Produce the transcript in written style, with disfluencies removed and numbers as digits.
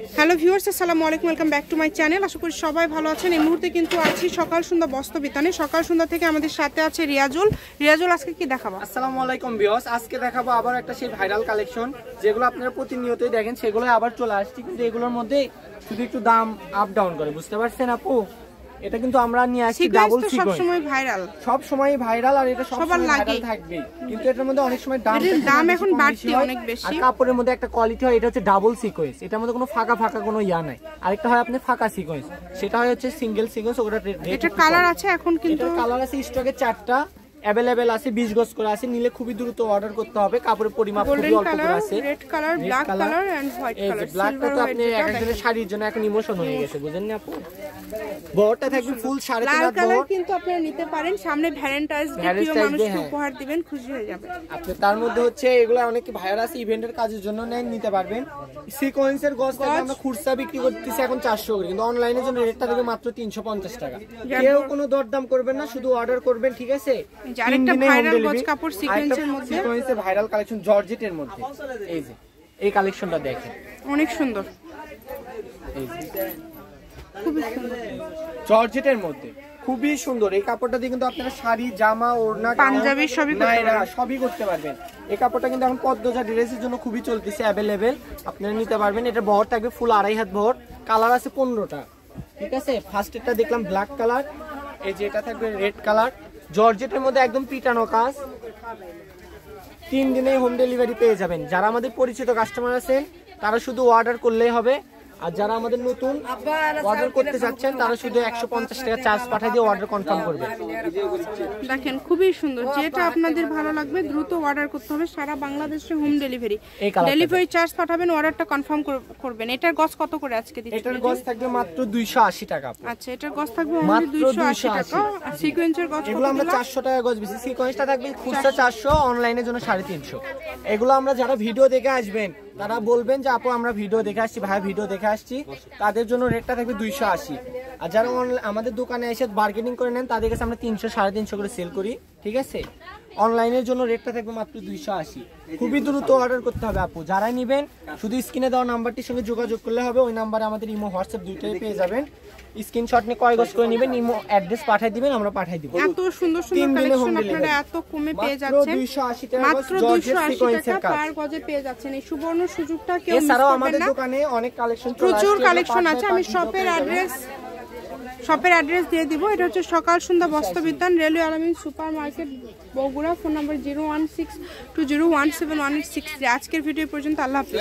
Hello viewers, আসসালামু আলাইকুম, welcome back to my channel. আশা করি সবাই ভালো আছেন। এই মুহূর্তে কিন্তু আছি সকাল সন্ধ্যা বস্ত্র বিতানে। সকাল সন্ধ্যা থেকে আমাদের সাথে আছে রিয়াজুল। রিয়াজুল, আজকে কি দেখাবো? আসসালামু আলাইকুম ভিউয়ার্স, আজকে দেখাবো আবার একটা সেই ভাইরাল কালেকশন যেগুলো আপনারা প্রতিনিয়তই দেখেন, সেগুলো আবার চলে আসছে। কিন্তু এগুলোর মধ্যে শুধু একটু দাম আপ ডাউন করে, বুঝতে পারছেন আপু? এটা কিন্তু আমরা নিয়ে আসছি ডাবল সিকোয়েন্স। সব সময় ভাইরাল, সব সময় ভাইরাল, আর এটা সবার ভাইরাল থাকবে। কিন্তু এটার মধ্যে অনেক সময় দাম এখন বাড়তি অনেক বেশি। আর কাপড়ের মধ্যে একটা কোয়ালিটি হয়, এটা হচ্ছে ডাবল সিকোয়েন্স। এটার মধ্যে কোনো ফাঁকা কোনো ইয়া নাই। আরেকটা হয় আপনি ফাঁকা সিকোয়েন্স, সেটা হয় হচ্ছে সিঙ্গেল সিকোয়েন্স। ওটা এটা কালার আছে এখন, কিন্তু কালার আছে স্টকে 4টা अवेलेबल আছে, 20 গজ করে আছে। নিলে খুবই দ্রুত অর্ডার করতে হবে। কাপড়ের পরিমাপ খুবই অল্প করে আছে। Red colour, black colour and white colour. ব্ল্যাকটা তো আপনি একজনের শাড়ির জন্য এখন ইমোশন হয়ে গেছে, বুঝেন না আপু? বড়টা থাকবে ফুল 3.5 লাল কালার, কিন্তু আপনারা নিতে পারেন। সামনে ভ্যালেন্টাইন্স ডে প্রিয় মানুষকে উপহার দিবেন, খুশি হয়ে যাবে আপনি। তার মধ্যে হচ্ছে এগুলো অনেক ভাইরাল আছে, ইভেন্টের কাজের জন্য নিতে পারবেন। সিকোয়েন্সের গজটা আমরা খুচরা বিক্রি করতেছি এখন 400 করে, কিন্তু অনলাইনের জন্য রেটটা থাকবে মাত্র 350 টাকা। কেউ কোনো দরদাম করবেন না, শুধু অর্ডার করবেন, ঠিক আছে? আরেকটা ভাইরাল গজ কাপড় সিকোয়েন্সের মধ্যে, সিকোয়েন্সের ভাইরাল কালেকশন জর্জেটের মধ্যে। এই যে এই কালেকশনটা দেখেন, অনেক সুন্দর। এই যে খুবই সুন্দর জর্জেটের মধ্যে, খুবই সুন্দর। এই কাপড়টা দিয়ে কিন্তু আপনারা শাড়ি, জামা, ওড়না, পাঞ্জাবি সবই করতে পারবেন। এই কাপড়টা কিন্তু এখন পদ্মজা ড্রেসের জন্য খুবই চলতেছে, अवेलेबल। আপনারা নিতে পারবেন। এটা বহর থাকবে ফুল 2.5 হাত বহর। কালার আছে 15টা, ঠিক আছে? ফার্স্ট এটা দেখলাম ব্ল্যাক কালার, এই যে এটা থাকবে রেড কালার। জর্জেটের মধ্যে একদম পিটানো কাজ। 3 দিনে হোম ডেলিভারি পেয়ে যাবেন। যারা আমাদের পরিচিত কাস্টমার আছেন তারা শুধু অর্ডার করলেই হবে। আর যারা আমাদের নতুন অর্ডার করতে যাচ্ছেন তারা শুধু 150 টাকা চার্জ পাঠিয়ে দিয়ে অর্ডার কনফার্ম করবেন। দেখেন খুবই সুন্দর। যেটা আপনাদের ভালো লাগবে দ্রুত অর্ডার করতে হবে। সারা বাংলাদেশে হোম ডেলিভারি, ডেলিভারি চার্জ পাঠাবেন, অর্ডারটা কনফার্ম করবেন। এটার গজ কত করে আজকে দিচ্ছেন? এটার গজ থাকবে মাত্র 280 টাকা। আচ্ছা, এটার গজ থাকবে মাত্র 280 টাকা। আর সিকোয়েন্সের গজ এগুলো আমরা 400 টাকা গজ বেশি। সিকোয়েন্সটা থাকবে খুচরা 400, অনলাইনের জন্য 350। এগুলো আমরা যারা ভিডিও দেখে আসবেন তারা বলবেন যে আপু আমরা ভিডিও দেখে আসছি, ভাই ভিডিও দেখে আসছি, তাদের জন্য রেটটা থাকবে 280। আর যারা আমাদের দোকানে এসে বার্গেনিং করে নেন তাদের কাছে আমরা 300 350 করে সেল করি, ঠিক আছে? অনলাইনের জন্য রেটটা থাকবে মাত্র 280। খুবই দ্রুত অর্ডার করতে হবে আপু। যারাই নেবেন শুধু স্ক্রিনে দেওয়া নাম্বারটির সঙ্গে যোগাযোগ করলে হবে। ওই নাম্বারে আমাদের ইমো, হোয়াটসঅ্যাপ দুইটাই পেয়ে যাবেন। স্ক্রিনশট নিয়ে কয় গজ করে নেবেন, ইমো অ্যাড্রেস পাঠিয়ে দিবেন, আমরা পাঠিয়ে দিব। এত সুন্দর সুন্দর কালেকশন আপনারা এত কমে পেয়ে যাচ্ছেন। মাত্র 280 টাকা পার গজে পেয়ে যাচ্ছেন। এই সুবর্ণ সুযোগটা কেউ মিস করবেন না। আমাদের দোকানে অনেক কালেকশন, প্রচুর কালেকশন আছে। আমি শপের অ্যাড্রেস দিয়ে দিব। এটা হচ্ছে সকাল সন্ধ্যা বস্ত্র বিতান, রেলওয়ে আলামিন super market, Bogura. Phone number 0162017163। আজকের ভিডিও পর্যন্ত। আল্লাহ হাফেজ।